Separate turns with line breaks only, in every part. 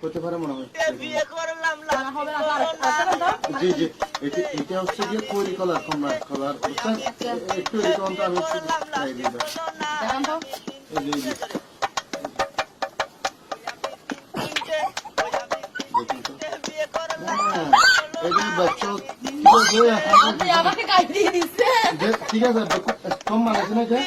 হতে পারে মনে হয় জি জি এটা হচ্ছে গিয়ে খড়ি কলার কমলা কলার একটু এরকম আমি ঠিক আছে কম মানাইছে না এটা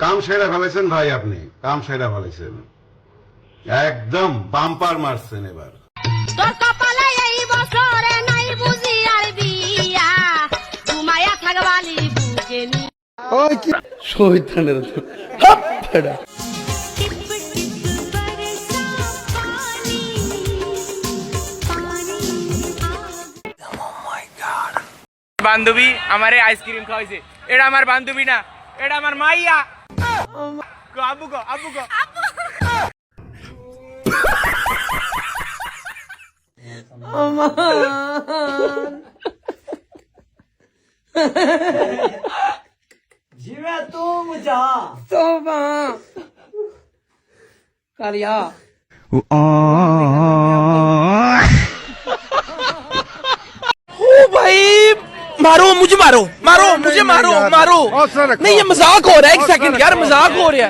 কাম সেরা ফেলেছেন ভাই, আপনি কাম সেরা ফেলেছেন, একদম বাম্পার মারছেন এবার।
তোর কপালে এই বছরে নাই বুঝি আর বিয়া ঘুমায়া থাকবালি বুকে নি
ওই কি শয়তানের হাপ ফেড়া
বান্ধবী আমারে আইসক্রিম খাওয়াইছে, এটা আমার বান্ধবী না, এটা আমার মাইয়া। আবু গো আবু গো
जिਵੇਂ ਤੂੰ ਮੁਝਾ
তোবা কারিয়া
ओ भाई मारो मुझे, मारो मारो मुझे, मारो मारो नहीं, ये मजाक हो रहा है, एक सेकंड यार, मजाक हो रहा है।